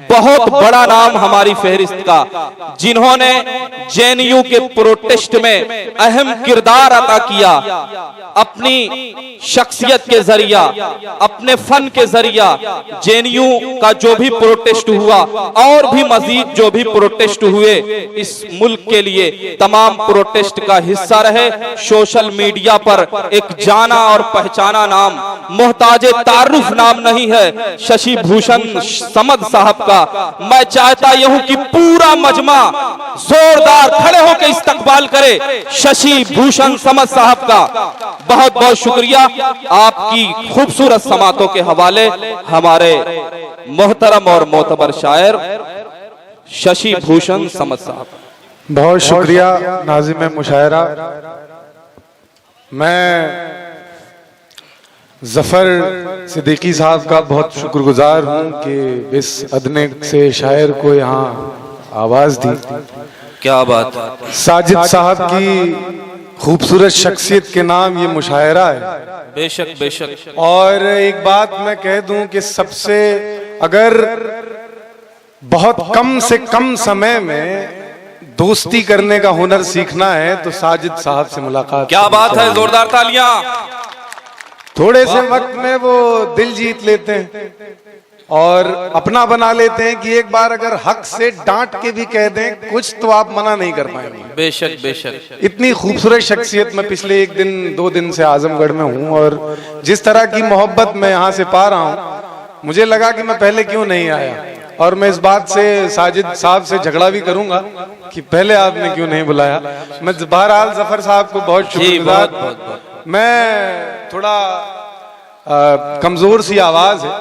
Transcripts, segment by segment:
बहुत बड़ा नाम हमारी फहरिस्त का, जिन्होंने जेएनयू के प्रोटेस्ट में अहम किरदार अदा किया, अपनी शख्सियत के जरिया, अपने फन के जरिया जेएनयू का जो भी प्रोटेस्ट हुआ और भी मजीद जो भी प्रोटेस्ट हुए इस मुल्क के लिए, तमाम प्रोटेस्ट का हिस्सा रहे। सोशल मीडिया पर एक जाना और पहचाना नाम, मोहताजे तारुफ नाम नहीं है शशि भूषण समद साहब का। मैं चाहता हूं कि पूरा मजमा जोरदार खड़े होकर इस्तकबाल करे शशि भूषण समद साहब का। बहुत बहुत शुक्रिया आपकी खूबसूरत समातों के हवाले हमारे मोहतरम और मोतबर शायर शशि भूषण समद साहब। बहुत शुक्रिया नाज़िम मुशायरा। मैं जफर सिद्दीकी साहब का बहुत शुक्रगुजार हूं कि इस अदने से शायर को यहाँ आवाज दी। क्या बात। साजिद साहब की खूबसूरत शख्सियत के नाम ये मुशायरा है। बेशक बेशक। और एक बात मैं कह दूं कि सबसे अगर बहुत कम से कम समय में दोस्ती करने का हुनर सीखना है तो साजिद साहब से मुलाकात। क्या बात है, जोरदार तालियां। थोड़े से वक्त में वो दिल जीत लेते हैं और अपना बना लेते हैं कि एक बार अगर हक से डांट के भी कह दें कुछ तो आप मना नहीं कर पाएंगे। बेशक बेशक। इतनी खूबसूरत शख्सियत मैं पिछले एक दिन 2 दिन से आजमगढ़ में हूँ और जिस तरह की मोहब्बत मैं यहाँ से पा रहा हूँ, मुझे लगा कि मैं पहले क्यों नहीं आया। और मैं इस बात से साजिद साहब से झगड़ा भी करूंगा कि पहले आपने क्यों नहीं बुलाया। मैं बहरहाल जफर साहब को बहुत शुक्रगुजार। मैं थोड़ा कमजोर सी आवाज है,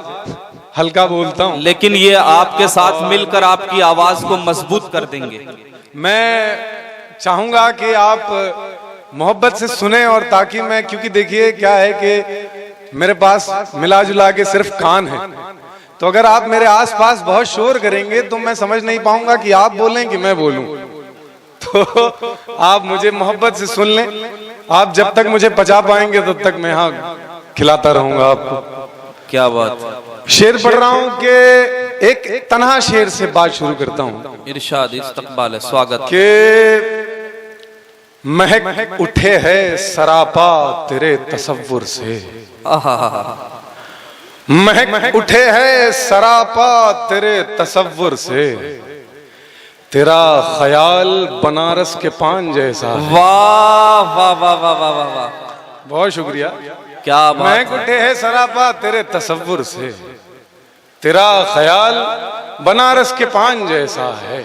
हल्का बोलता हूँ, लेकिन ये आपके साथ मिलकर आपकी आवाज को मजबूत कर देंगे। मैं चाहूंगा कि आप मोहब्बत से सुने और ताकि मैं, क्योंकि देखिए क्या है कि मेरे पास मिला जुला के सिर्फ कान है, तो अगर आप मेरे आसपास बहुत शोर करेंगे तो मैं समझ नहीं पाऊंगा कि आप बोलें कि मैं बोलूं। तो आप मुझे मोहब्बत से सुन लें। आप जब तक मुझे पचा पाएंगे तब तक मैं यहाँ खिलाता रहूंगा आपको। क्या बात। शेर पढ़ रहा हूँ कि एक तन्हा शेर से बात शुरू करता हूँ। इरशाद इस्तकबाल है, स्वागत। के महक उठे है सरापा तेरे तसव्वुर से, महक उठे है सरापा तेरे तसव्वुर से, तेरा ख्याल बनारस के पान जैसा। वाह वाह वाह वाह वाह वाह। बहुत शुक्रिया। क्या बात। महक उठे है सरापा तेरे तसव्वुर से, तेरा ख्याल बनारस के पान जैसा है।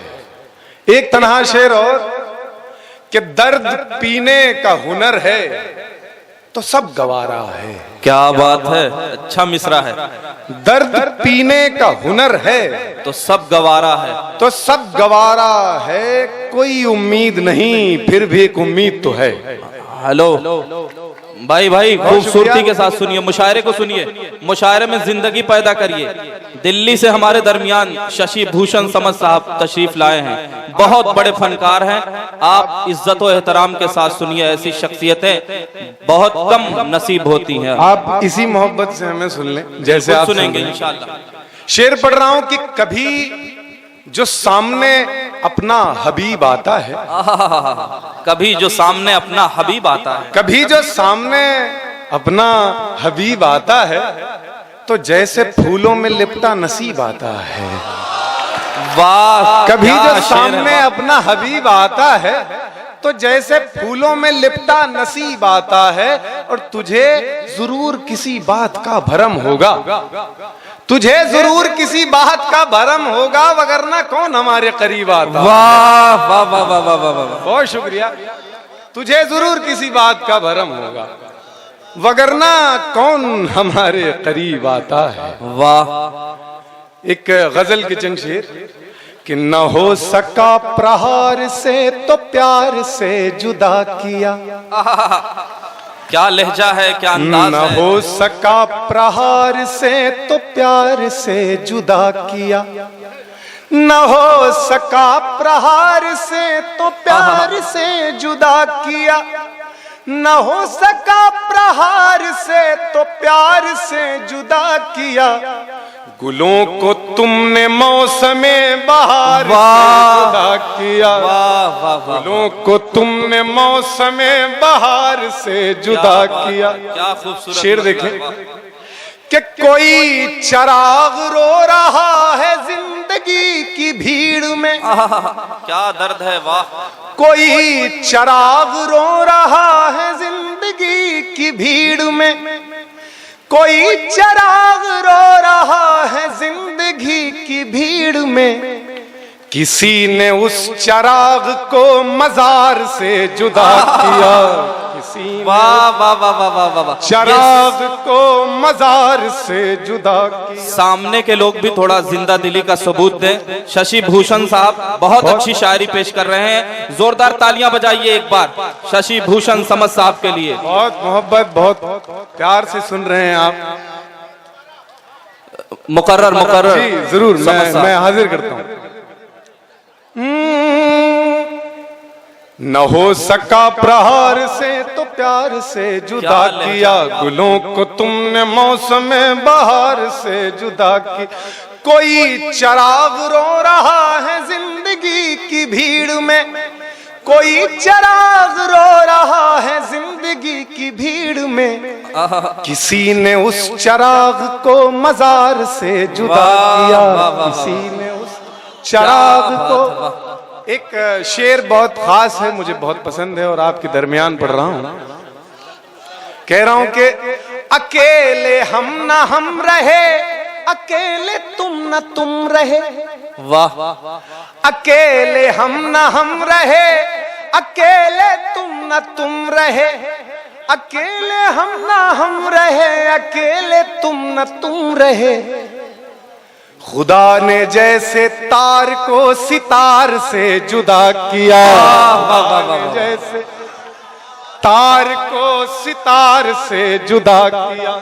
एक तन्हा शेर और कि दर्द पीने का हुनर है तो सब गवारा है। क्या बात है, अच्छा मिसरा है। दर्द पीने का हुनर है तो सब गवारा है, तो सब गवारा है, कोई उम्मीद नहीं फिर भी एक उम्मीद तो है। हेलो भाई भाई, खूबसूरती के साथ सुनिए, मुशायरे को सुनिए, मुशायरे में जिंदगी पैदा करिए। दिल्ली से हमारे दरमियान शशि भूषण समद साहब तशरीफ लाए हैं, बहुत बड़े फनकार हैं। आप इज्जत और एहतराम के साथ सुनिए, ऐसी शख्सियतें बहुत कम नसीब होती हैं। आप इसी मोहब्बत से हमें सुन लें जैसे आप सुनेंगे इंशाल्लाह। शेर पढ़ रहा हूं कि कभी जो सामने अपना हबीब आता है, कभी जो सामने अपना हबीब आता है, कभी जो सामने अपना हबीब आता है तो जैसे फूलों में लिपटा नसीब आता है। वाह। कभी जो सामने अपना हबीब आता है तो जैसे फूलों में लिपटा नसीब आता है, और तुझे जरूर किसी बात का भरम होगा, तुझे जरूर किसी बात का भरम होगा, वगरना कौन हमारे करीब आता। वाह वाह वाह वाह वाह वाह। बहुत शुक्रिया। तुझे जरूर किसी बात का भरम होगा, वगरना कौन हमारे करीब आता है। वाह। एक गजल के चंद शेर कि न हो सका प्रहार से तो प्यार से जुदा किया। क्या लहजा है, क्या अंदाज न है। हो सका प्रहार से तो प्यार से जुदा किया, न हो सका प्रहार से तो प्यार से जुदा किया, न हो सका प्रहार से तो प्यार से जुदा किया, गुलों को तुमने मौसमे बहार से जुदा किया, गुलों को तुमने मौसमे बहार से जुदा किया। क्या खूबसूरत शेर देखें कि कोई चिराग रो रहा है जिंदगी की भीड़ में, क्या दर्द है, वाह। कोई चिराग रो रहा है जिंदगी की भीड़ में, कोई चिराग रो रहा है जिंदगी की भीड़ में, किसी ने उस चिराग को मजार से जुदा किया, किसी ने वाह वाह वाह वाह वाह वाह। चिराग को मजार से जुदा किया। सामने के लोग भी थोड़ा जिंदा दिली का सबूत दें। शशि भूषण साहब बहुत अच्छी शायरी पेश कर रहे हैं, जोरदार तालियां बजाइए एक बार शशि भूषण समद साहब के लिए। बहुत मोहब्बत, बहुत प्यार से सुन रहे हैं आप। मुकर्रर जी जरूर, मैं हाजिर करता हूँ। न हो सका प्रहार से तो प्यार से जुदा किया, गुलों को तुमने मौसम बहार से जुदा की। कोई चिराग रो रहा है जिंदगी की भीड़ में, कोई चिराग रो रहा है जिंदगी की भीड़ में, किसी ने उस चिराग को मजार से जुदा किया, किसी ने उस चिराग को। एक शेर बहुत खास है, मुझे बहुत पसंद है और आपके दरमियान पढ़ रहा हूं। कह रहा हूं कि अकेले हम न हम रहे, अकेले तुम न तुम रहे, वाह। अकेले हम न हम रहे, अकेले तुम न तुम रहे, अकेले हम न हम रहे, अकेले तुम न तुम रहे। खुदा ने जैसे तार को सितार से जुदा किया, जैसे तार को सितार से जुदा किया,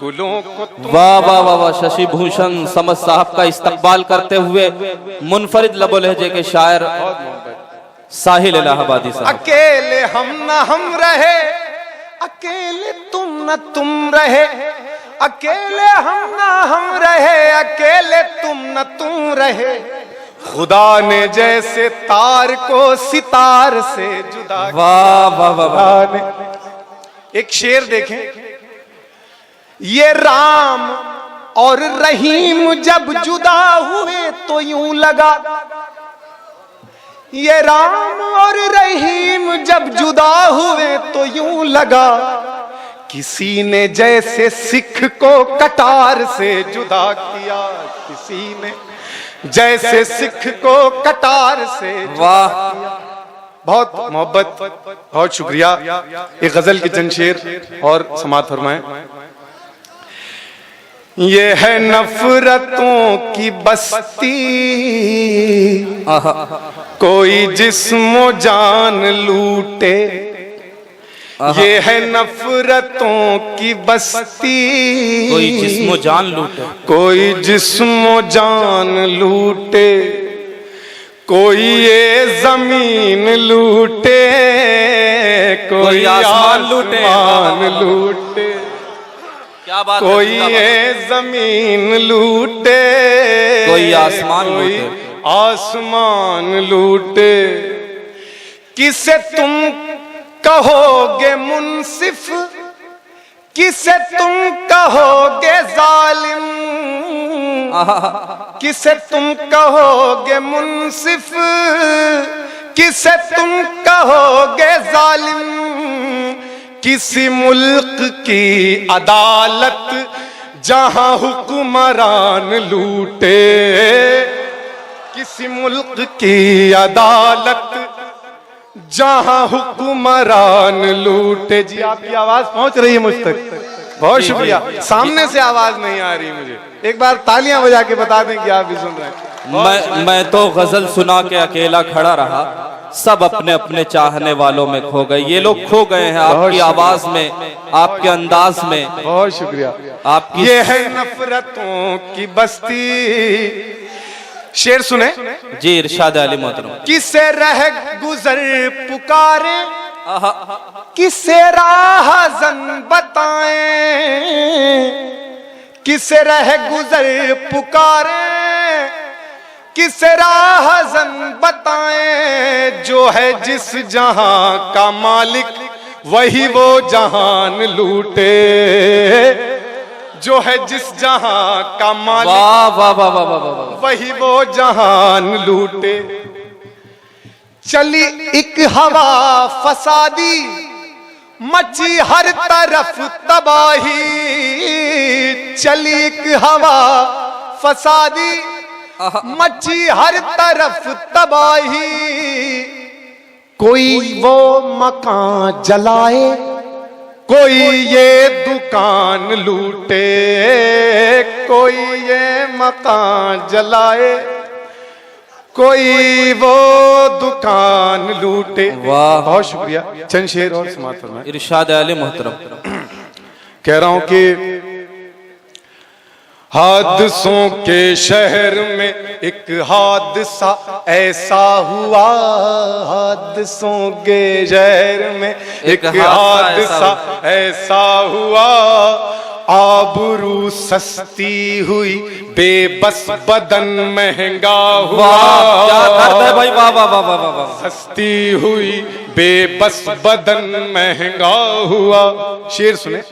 गुलों को। वाह वाह वाह वाह। शशि भूषण समद साहब का इस्तकबाल करते हुए मुनफरिद लबो लहजे के शायर साहिल इलाहाबादी साहब। अकेले हम न हम रहे, अकेले तुम न तुम रहे, अकेले हम ना हम रहे, अकेले तुम न तुम रहे। खुदा ने जैसे तार को सितार से जुदा किया। वाह वाह वाह। एक शेर देखें, ये राम और रहीम जब जुदा हुए तो यूं लगा, ये राम और रहीम जब जुदा हुए तो यूं लगा, किसी ने जैसे सिख को कटार से जुदा किया, किसी ने जैसे सिख को कटार से। वाह, बहुत मोहब्बत, बहुत शुक्रिया। एक गजल की चंद शेर और समाअत फरमाएं। ये है नफरतों की बस्ती, कोई जिस्मो जान लूटे, ये है नफरतों की बस्ती, कोई जिस्मो जान लूटे, कोई जिस्मो जान लूटे, कोई ये जमीन लूटे, कोई आसमान लूटे, क्या बात है, कोई ये जमीन लूटे, कोई आसमान लूटे, आसमान लूटे। किसे तुम कहोगे मुनसिफ, किसे तुम कहोगे जालिम, किसे तुम कहोगे मुनसिफ, किसे तुम कहोगे जालिम। किसी मुल्क की अदालत जहां हुक्मरान लूटे, किसी मुल्क की अदालत जहां हुक्मरान लूटे। जी आपकी आवाज पहुंच रही है मुझ तक, बहुत शुक्रिया। सामने से आवाज नहीं आ रही मुझे, एक बार तालियां बजा के बता दें कि आप भी सुन रहे हैं। मैं तो गजल सुना के अकेला खड़ा रहा, सब अपने अपने चाहने वालों में खो गए। ये लोग खो गए हैं आपकी आवाज में, आपके अंदाज में। बहुत शुक्रिया आपकी। ये है नफरतों की बस्ती। शेर सुने जी, इरशाद अली मोहतरम। किसे रह गुजर पुकारे, किसे राह जन बताएं, किसे रह गुजर पुकारे, किसे राहज़न बताएं, जो है जिस जहां का मालिक वही वो जहान लूटे, जो है जिस जहां का मालिक वाह वाह वाह वाह वाह वाह। वही वो जहान लूटे। चली एक हवा फसादी, मची हर तरफ तबाही, चली एक हवा फसादी, मची हर तरफ तबाही, कोई वो मकान जलाए, कोई ये दुकान लूटे, कोई ये मकान जलाए, कोई वो दुकान लूटे। वाह, बहुत शुक्रिया। चंद शेर और समाप्त फरमाएं। इरशाद आले मोहतरम। कह रहा हूं कि हादसों के शहर में एक हादसा ऐसा हुआ, हादसों के शहर में एक हादसा ऐसा हुआ, आबरू सस्ती हुई, बेबस बदन महंगा हुआ। वाह क्या दर्द है भाई, वाह वाह वाह वाह वाह वाह। सस्ती हुई बेबस बदन महंगा हुआ। शेर सुने।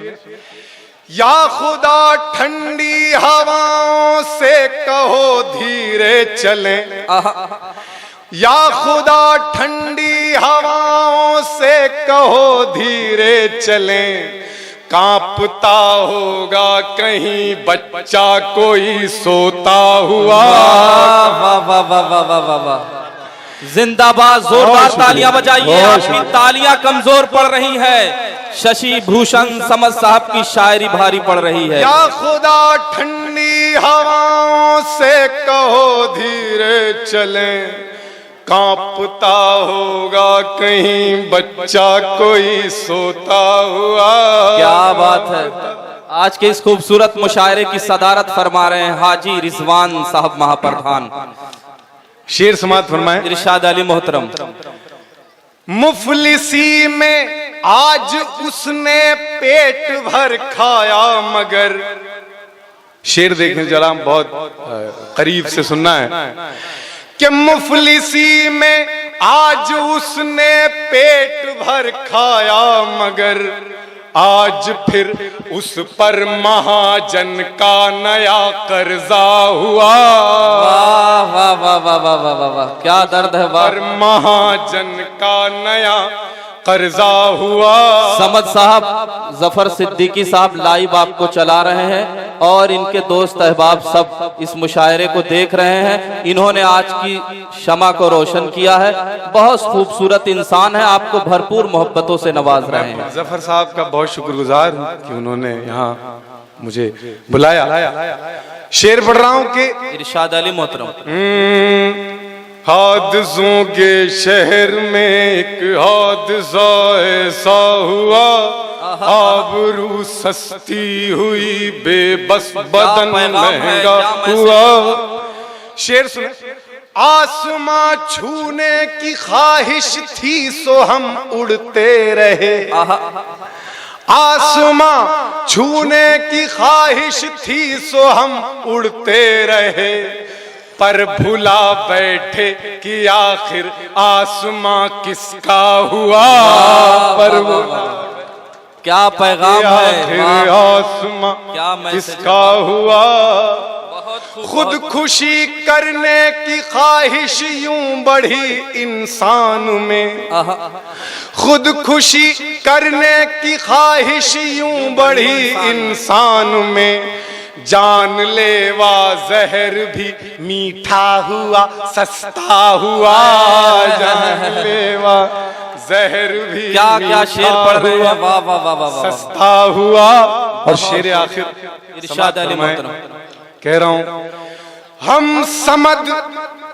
या खुदा ठंडी हवाओं से कहो धीरे चलें, या खुदा ठंडी हवाओं से कहो धीरे चलें, कांपता होगा कहीं बच्चा कोई सोता हुआ। वाह वाह वाह वाह वाह वाह वाह। जिंदाबाद, जोरदार तालियां बजाइए। आपकी तालियां कमजोर पड़ रही है। शशि भूषण समद साहब की शायरी भारी पड़ रही है। या खुदा ठंडी हवाओं से कहो धीरे चलें, कांपता होगा कहीं बच्चा कोई सोता हुआ। क्या बात है। आज के इस खूबसूरत मुशायरे की सदारत फरमा रहे हैं हाजी रिजवान साहब महाप्रधान। शेर समाप्त फरमाएं। इरशाद अली मोहतरम। मुफलिसी में आज उसने पेट भर खाया मगर, शेर देखने जरा बहुत करीब से सुनना है कि मुफलिसी में आज उसने पेट भर खाया मगर, आज फिर उस पर महाजन का नया कर्जा हुआ। वाह वाह वाह वाह वाह वाह वाह वाह, क्या दर्द है। वाह, पर महाजन का नया कर्जा हुआ। समद साहब, जफर सिद्दीकी साहब लाइव आपको चला रहे हैं और इनके दोस्त अहबाब सब इस मुशायरे को देख रहे हैं। इन्होंने आज की शमा को रोशन किया है। बहुत खूबसूरत इंसान है, आपको भरपूर मोहब्बतों से नवाज रहे हैं। जफर साहब का बहुत शुक्रगुजार हूँ कि उन्होंने यहाँ मुझे बुलाया। शेर पढ़ रहा हूँ कि इरशाद अली मोहतरम। हादसों के शहर में एक हादसा ऐसा हुआ, आबरू सस्ती हुई, बेबस बदन महंगा हुआ। शेर सुने। आसमां छूने की ख्वाहिश थी सो हम उड़ते रहे, आसमां छूने की ख्वाहिश थी सो हम उड़ते रहे, पर भुला बैठे कि आखिर आसमां किसका हुआ। पर क्या पैगाम है। आखिर आसमां किसका हुआ। खुदकुशी करने की ख्वाहिश यूं बढ़ी इंसान में, खुदकुशी करने की ख्वाहिश यूं बढ़ी इंसान में, जानलेवा जहर भी मीठा हुआ सस्ता हुआ। जानलेवा जहर भी क्या क्या शेर पढ़ रहे हैं। वाह वाह वाह वाह, सस्ता हुआ। और शेर आखिर इरशाद अली मोहतरम। कह रहा हूं, हम समद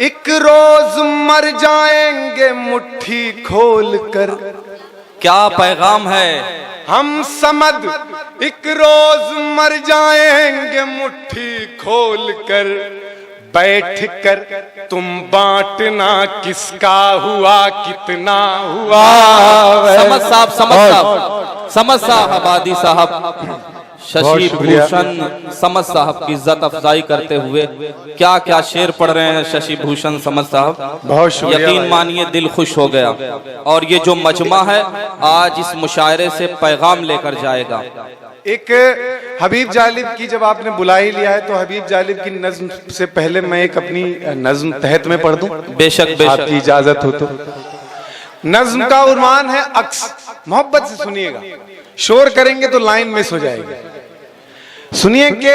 एक रोज मर जाएंगे मुट्ठी खोल कर। क्या पैगाम है। हम समद एक रोज मर जाएंगे मुट्ठी खोल कर, बैठ कर तुम बांटना किसका हुआ कितना हुआ। समझ साहब, समझ साहब, समझ साहब, आबादी साहब, शशि भूषण समद साहब की इज्जत अफजाई करते हुए क्या क्या शेर पढ़ रहे हैं शशि भूषण समद साहब, बहुत शुक्रिया। यकीन मानिए दिल खुश हो गया। और ये जो मजमा है आज इस मुशायरे से पैगाम लेकर जाएगा। एक हबीब जालिब की जब आपने बुला ही लिया है तो हबीब जालिब की नज्म से पहले मैं एक अपनी नज्म तहत में पढ़ दूं, बेशक बेशक, आपकी इजाजत हो तो। नज्म का उन्वान है अक्स। मोहब्बत से सुनिएगा, शोर करेंगे तो लाइन मिस हो जाएगी। सुनिए कि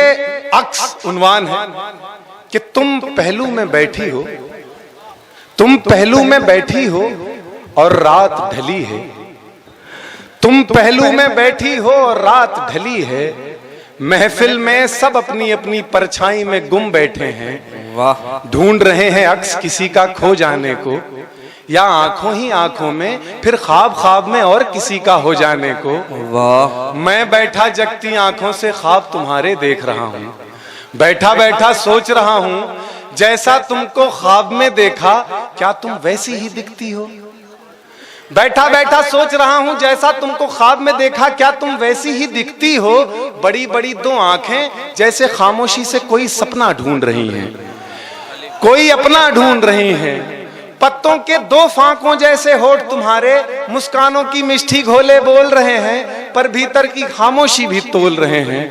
अक्स उन्वान है कि तुम पहलू में बैठी हो, तुम पहलू में बैठी हो और रात ढली है। तुम पहलू में बैठी हो और रात ढली है, महफिल में सब अपनी अपनी परछाई में गुम बैठे हैं। वाह, ढूंढ रहे हैं अक्स किसी का खो जाने को, या आंखों ही आंखों में फिर ख्वाब ख्वाब में और किसी का हो जाने को। वाह, मैं बैठा जगती आंखों से ख्वाब तुम्हारे देख रहा हूँ, बैठा बैठा सोच रहा हूँ जैसा तुमको ख्वाब में देखा क्या तुम वैसी ही दिखती हो। बैठा बैठा सोच रहा हूं जैसा तुमको ख्वाब में देखा क्या तुम वैसी ही दिखती हो। बड़ी बड़ी दो आंखें जैसे खामोशी से कोई सपना ढूंढ रही हैं, कोई अपना ढूंढ रही हैं। पत्तों के दो फांकों जैसे होठ तुम्हारे मुस्कानों की मिष्टी घोले बोल रहे हैं, पर भीतर की खामोशी भी तोल रहे हैं।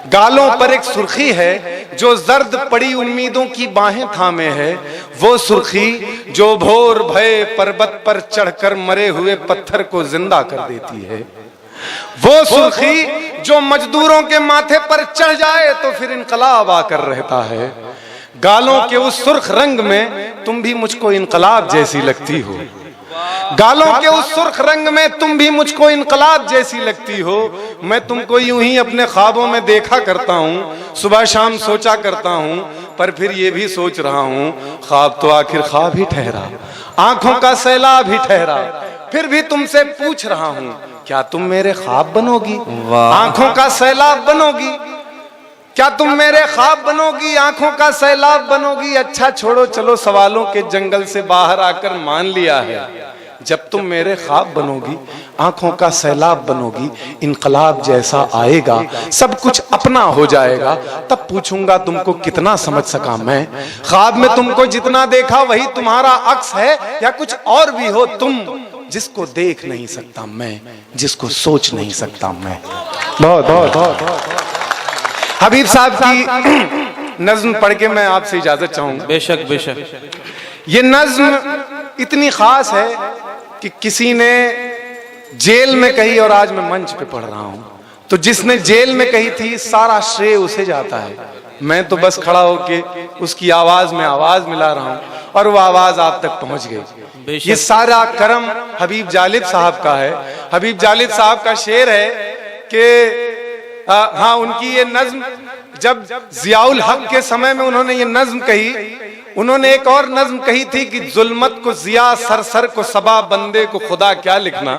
गालों पर एक सुर्खी है जो जर्द पड़ी उम्मीदों की बाहें थामे है, वो सुर्खी जो भोर भय पर्वत पर चढ़कर मरे हुए पत्थर को जिंदा कर देती है, वो सुर्खी जो मजदूरों के माथे पर चढ़ जाए तो फिर इनकलाब आकर रहता है। गालों के उस सुर्ख रंग में तुम भी मुझको इनकलाब जैसी लगती हो, गालों के उस सुर्ख रंग में तुम भी मुझको इनकलाब जैसी लगती हो। मैं तुमको यूं ही अपने ख्वाबों में देखा करता हूँ, सुबह शाम सोचा करता हूँ, पर फिर ये भी सोच रहा हूँ ख्वाब तो आखिर ख्वाब ही ठहरा, आंखों का सैलाब ही ठहरा। फिर भी तुमसे पूछ रहा हूँ क्या तुम मेरे ख्वाब बनोगी, आंखों का सैलाब बनोगी, क्या तुम मेरे ख्वाब बनोगी, आंखों का सैलाब बनोगी। अच्छा छोड़ो चलो सवालों के जंगल से बाहर आकर मान लिया है, जब तुम मेरे ख्वाब बनोगी, आंखों का सैलाब बनोगी, इनकलाब जैसा आएगा, सब कुछ अपना हो जाएगा, तब पूछूंगा तुमको कितना समझ सका मैं। ख्वाब में तुमको जितना देखा वही तुम्हारा अक्स है, या कुछ और भी हो तुम जिसको देख नहीं सकता मैं, जिसको सोच नहीं सकता मैं। बहुत बहुत बहुत हबीब साहब की नज्म पढ़ के मैं आपसे इजाजत चाहूंगा। बेशक बेशक, ये नज्म इतनी खास है कि किसी ने जेल में कही और आज मैं मंच पे पढ़ रहा हूं, तो जिसने जेल में कही थी सारा श्रेय उसे जाता है। मैं तो बस खड़ा होके उसकी आवाज में आवाज मिला रहा हूं और वो आवाज आप तक पहुंच गई। ये सारा करम हबीब जालिब साहब का है। हबीब जालिब साहब का शेर है कि हाँ, उनकी ये नज्म जब जियाउल हक के समय में उन्होंने ये नज्म कही, उन्होंने एक और नज्म कही थी कि जुल्मत को जिया सरसर को सबा बंदे को खुदा क्या लिखना।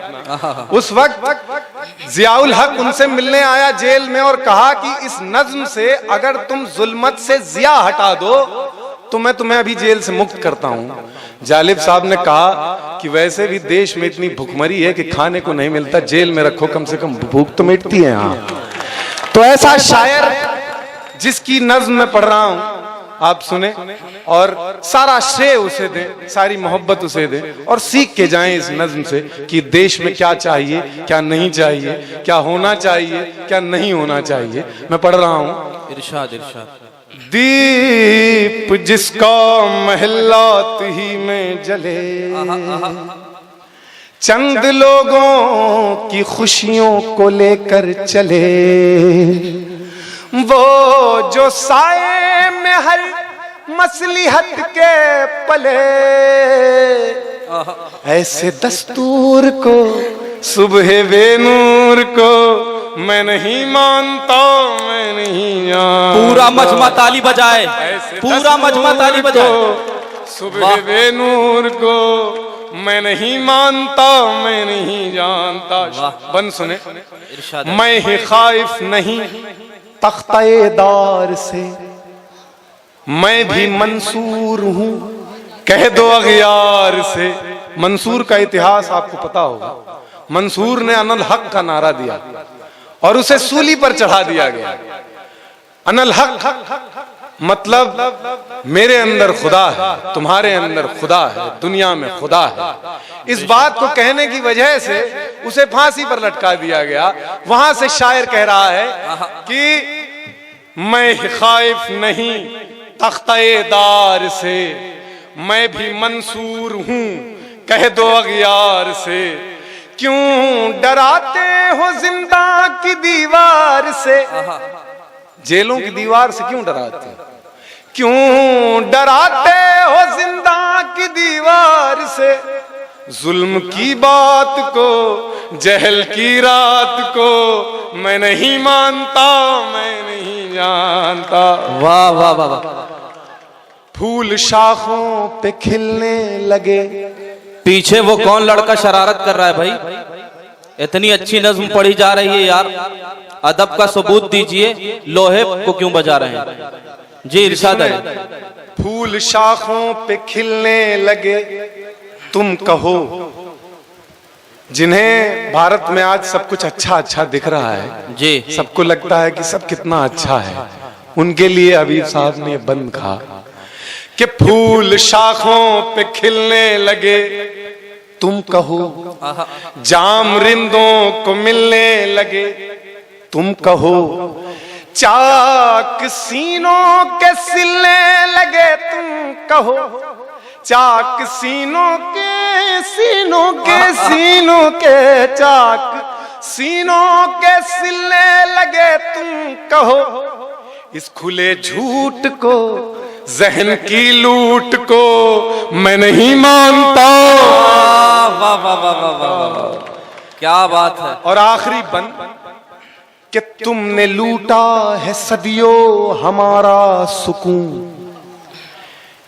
उस वक्त जियाउल हक उनसे मिलने आया जेल में और कहा कि इस नज्म से अगर तुम जुल्मत से जिया हटा दो तो मैं तुम्हें अभी जेल से मुक्त करता हूँ। जालिब साहब ने कहा कि वैसे भी देश में इतनी भुखमरी है कि खाने को नहीं मिलता, जेल में रखो कम से कम भूख तो मिटती है यहाँ। तो ऐसा शायर जिसकी नज्म में पढ़ रहा हूं आप सुने और सारा श्रेय उसे दें, सारी मोहब्बत उसे दें और सीख के जाएं इस नज्म से कि देश में क्या चाहिए क्या नहीं चाहिए, क्या होना चाहिए क्या नहीं होना चाहिए। मैं पढ़ रहा हूं। इरशाद इरशाद। दीप जिसका महलात ही में जले, चंद लोगों की खुशियों को लेकर चले, वो जो साए में हर मसलिहत के पले, ऐसे दस्तूर को सुबह बेनूर को मैं नहीं मानता, मैं नहीं जानता। पूरा मजमा ताली बजाए, पूरा मजमा ताली बजाए। सुबह बेनूर को मैं नहीं मानता, मैं नहीं जानता। बन सुने। मैं ही खाइफ नहीं तख्ते-ए-दार से, मैं भी मंसूर हूँ कह दो अगयार से। मंसूर का इतिहास आपको पता होगा। मंसूर ने अनल हक का नारा दिया और उसे सूली पर चढ़ा दिया गया। अनल हक मतलब मेरे अंदर खुदा है, तुम्हारे अंदर खुदा है, दुनिया में खुदा है। इस बात को कहने की वजह से उसे फांसी पर लटका दिया गया। वहां से शायर कह रहा है कि मैं खाइफ नहीं तख्ते-ए-दार से, मैं भी मंसूर हूं कह दो अगयार से। क्यों डराते हो जिंदा की दीवार से, जेलों की दीवार से क्यों डराते हो? क्यों डराते हो जिंदा की दीवार से? जुल्म की बात को, जहल की रात को मैं नहीं मानता, मैं नहीं जानता। वाह वाह वाह वाह। फूल शाखों पे खिलने लगे। पीछे वो कौन लड़का शरारत कर रहा है भाई? इतनी अच्छी नज्म पढ़ी जा रही है यार, अदब का सबूत दीजिए, लोहे को क्यों बजा रहे हैं? जी इरशाद है। फूल शाखों पे खिलने लगे, तुम कहो। जिन्हें भारत में आज सब कुछ अच्छा अच्छा दिख रहा है जी, सबको लगता है कि सब कितना अच्छा है, उनके लिए हबीब साहब ने बंद कहा कि फूल शाखों पे खिलने लगे, तुम कहो। जाम रिंदों को मिलने लगे, तुम कहो। चाक सीनों के सिलने लगे, तुम कहो। चाक सीनों के सीनों के सीनों के चाक सीनों के सिलने लगे, तुम कहो। इस खुले झूठ को, जहन की लूट को मैं नहीं मानता। वाह वाह वाह वाह वाह, क्या बात है। और आखिरी बंद कि तुमने लूटा है सदियों हमारा सुकून।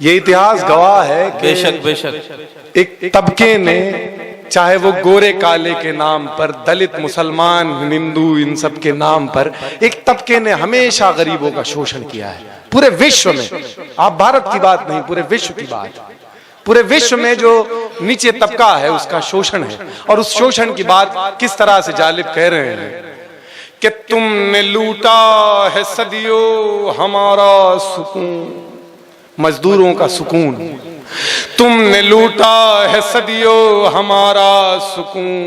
ये इतिहास गवाह है कि बेशक बेशक एक तबके ने, चाहे वो गोरे काले के नाम पर, दलित मुसलमान हिंदू इन सब के नाम पर, एक तबके ने हमेशा गरीबों का शोषण किया है पूरे विश्व में। आप भारत की बात नहीं, पूरे विश्व की बात। पूरे विश्व में जो नीचे तबका है उसका शोषण है। और उस शोषण की बात किस तरह से जालिब कह रहे हैं कि तुमने लूटा है सदियों हमारा सुकून, मजदूरों का सुकून। तुमने लूटा है सदियों हमारा सुकून,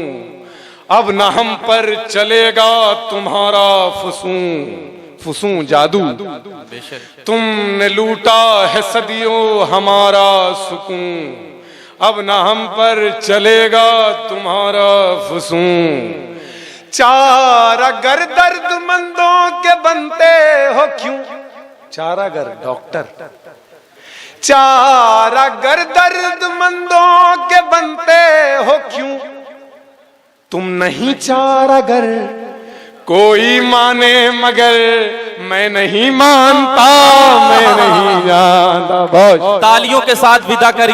अब न हम पर चलेगा तुम्हारा फुसून। फुसून जादू। तुमने लूटा है सदियों हमारा सुकून, अब न हम पर चलेगा तुम्हारा फुसून। चारागर दर्दमंदों के बनते हो क्यों? चारागर डॉक्टर। चारागर दर्दमंदों के बनते हो क्यों? तुम नहीं चारागर कोई माने मगर मैं नहीं मानता, मैं नहीं जानता। तालियों के साथ विदा करिए।